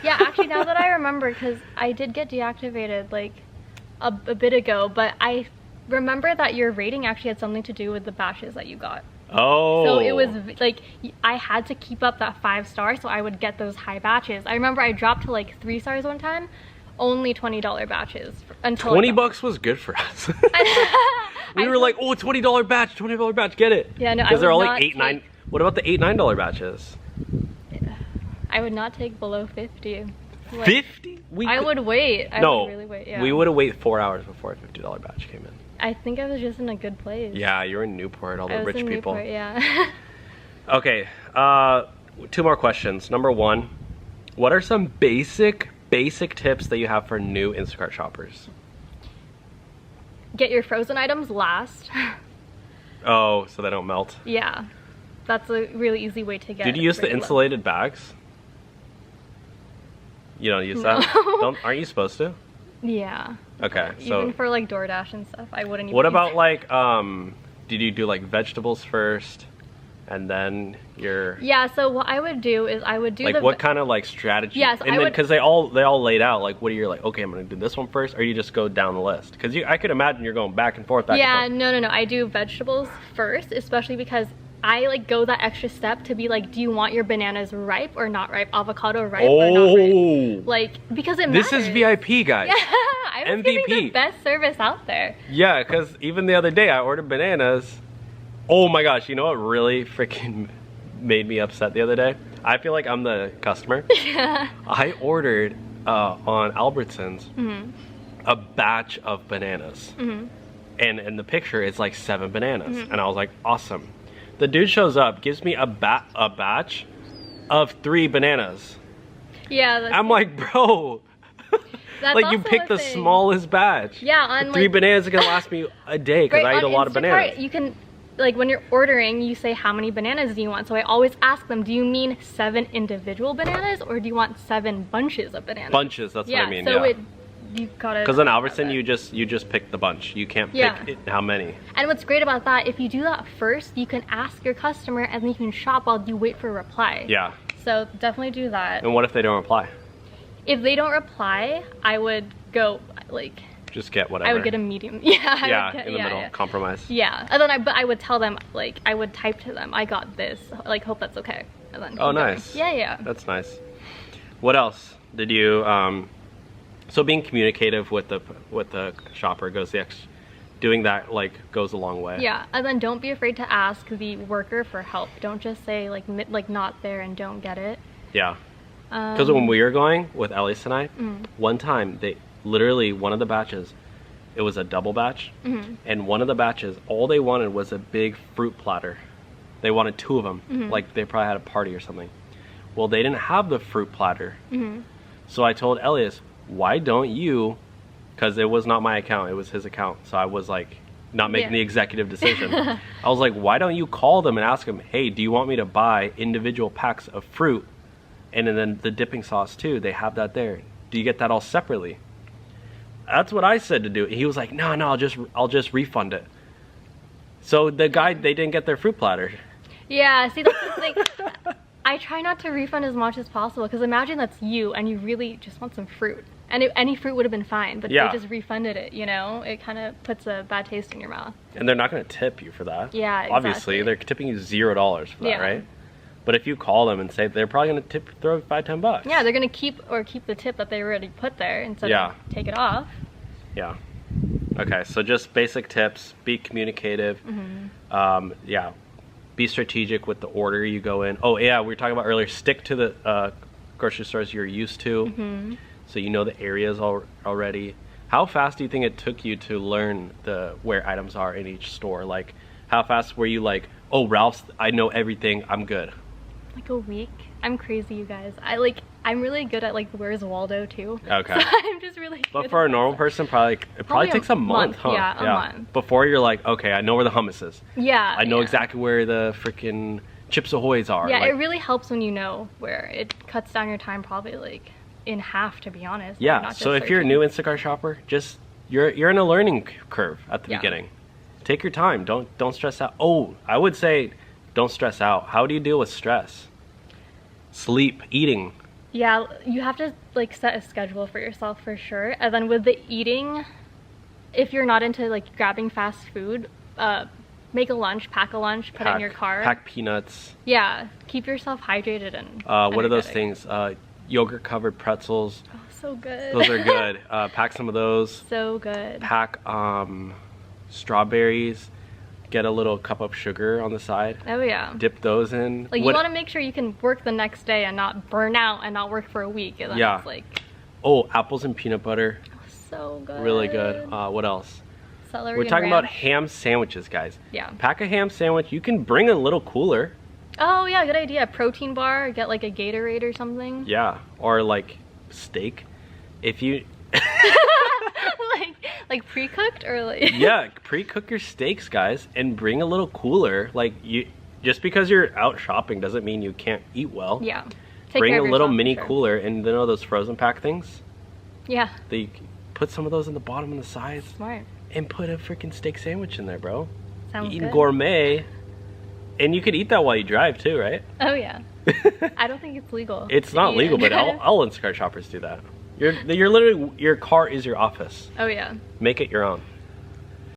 Yeah, actually, now that I remember, because I did get deactivated like a bit ago, but I remember that your rating actually had something to do with the batches that you got. Oh. So it was like I had to keep up that 5 stars so I would get those high batches. I remember I dropped to like 3 stars one time, only $20 batches until 20 bucks was good for us. We were like, oh, $20 batch, $20 batch, get it. Yeah, no, because they're all like $8, $8, $9. What about the $8, $9 batches? I would not take below 50. Like, 50? I would wait. I would really wait. Yeah. We would have waited 4 hours before a $50 batch came in. I think I was just in a good place. Yeah, you were in Newport, all the rich people. Newport, yeah. Okay, 2 more questions. Number 1, what are some basic tips that you have for new Instacart shoppers? Get your frozen items last. Oh, so they don't melt. Yeah, that's a really easy way to get. Did you use the insulated bags? You don't use that? Aren't you supposed to? Yeah. Okay, so even for like DoorDash and stuff, I wouldn't even. What about like, did you do like vegetables first, and then your? Yeah. So what I would do is I would do like what kind of like strategy? Yes, and then because they all laid out like, what are you like? Okay, I'm gonna do this one first, or you just go down the list? Because I could imagine you're going back and forth. Yeah. No. I do vegetables first, especially because I like go that extra step to be like, do you want your bananas ripe or not ripe? Avocado ripe or not ripe? Like, because it matters. This is VIP, guys. Yeah, I was MVP. giving the best service out there. Yeah, because even the other day I ordered bananas. Oh my gosh, you know what really freaking made me upset the other day? I feel like I'm the customer. Yeah. I ordered on Albertsons a batch of bananas. And in the picture it's like 7 bananas. And I was like, awesome. The dude shows up, gives me a batch of 3 bananas. Yeah. I'm like, bro. Like you picked the smallest batch. Yeah, on the 3 bananas are gonna last me a day because I eat a lot of bananas. You can, like when you're ordering, you say how many bananas do you want. So I always ask them, do you mean 7 individual bananas or do you want 7 bunches of bananas? Bunches, that's what I mean. So yeah. You gotta. Because in Albertson, you just pick the bunch. You can't pick how many. And what's great about that, if you do that first, you can ask your customer and then you can shop while you wait for a reply. Yeah. So definitely do that. And what if they don't reply? If they don't reply, I would go like. Just get whatever. I would get a medium. Yeah. Yeah, in the middle, compromise. Yeah, and then I would tell them, like, I would type to them, I got this, like, hope that's okay. And then oh, nice. Yeah. That's nice. What else did you? So being communicative with the shopper doing that like goes a long way. Yeah, and then don't be afraid to ask the worker for help. Don't just say like not there and don't get it. Yeah. Because when we were going with Elise and I, one time they literally one of the batches, it was a double batch, and one of the batches all they wanted was a big fruit platter. They wanted 2 of them, like they probably had a party or something. Well, they didn't have the fruit platter, so I told Elias, why don't you, because it was not my account, it was his account, so I was like not making the executive decision. I was like, why don't you call them and ask them, hey, do you want me to buy individual packs of fruit and then the dipping sauce too? They have that there. Do you get that all separately? That's what I said to do. He was like, no, I'll just refund it. So the guy, they didn't get their fruit platter. Yeah, see, that's the thing. I try not to refund as much as possible because imagine that's you and you really just want some fruit. And any fruit would have been fine, but they just refunded it, you know? It kind of puts a bad taste in your mouth. And they're not going to tip you for that. Yeah, exactly. Obviously, they're tipping you $0 for that, right? But if you call them and say, they're probably going to throw $5, $10. Yeah, they're going to keep the tip that they already put there instead of take it off. Yeah. Okay, so just basic tips. Be communicative. Be strategic with the order you go in. Oh yeah, we were talking about earlier. Stick to the grocery stores you're used to, so you know the areas already. How fast do you think it took you to learn where items are in each store? Like, how fast were you like, oh, Ralph's, I know everything, I'm good? Like a week. I'm crazy, you guys. I'm really good at like where's Waldo too. Okay. So I'm just really good. But for a normal person, it probably takes a month, huh? Yeah, a month. Before you're like, okay, I know where the hummus is. Yeah. I know exactly where the freaking Chips Ahoy's are. Yeah, it really helps when you know where. It cuts down your time probably like in half, to be honest. Yeah. So if you're a new Instacart shopper, just you're in a learning curve at the beginning. Take your time. Don't stress out. Oh, I would say don't stress out. How do you deal with stress? Sleep, eating. Yeah, you have to like set a schedule for yourself for sure. And then with the eating, if you're not into like grabbing fast food, make a lunch, pack a lunch, put it in your car. Pack peanuts. Yeah, keep yourself hydrated and what are those things? Yogurt covered pretzels. Oh, so good. Those are good. Pack some of those. So good. Pack strawberries. Get a little cup of sugar on the side. Oh yeah. Dip those in. Like you want to make sure you can work the next day and not burn out and not work for a week. And then yeah. It's like... Oh, apples and peanut butter. Oh, so good. Really good. What else? Celery. We're talking about ham sandwiches, guys. Yeah. Pack a ham sandwich. You can bring a little cooler. Oh yeah, good idea. Protein bar. Get like a Gatorade or something. Yeah, or like steak. If you. like pre-cooked or like yeah, pre-cook your steaks, guys, and bring a little cooler. Like you, just because you're out shopping doesn't mean you can't eat well. Yeah. Bring a little mini cooler, and you know those frozen pack things. Yeah. They put some of those in the bottom and the sides. Smart. And put a freaking steak sandwich in there, bro. Sounds Eating good. Gourmet, and you could eat that while you drive too, right? Oh yeah. I don't think it's legal. It's not legal, but all Instacart shoppers do that. You're literally, your car is your office. Oh yeah. Make it your own.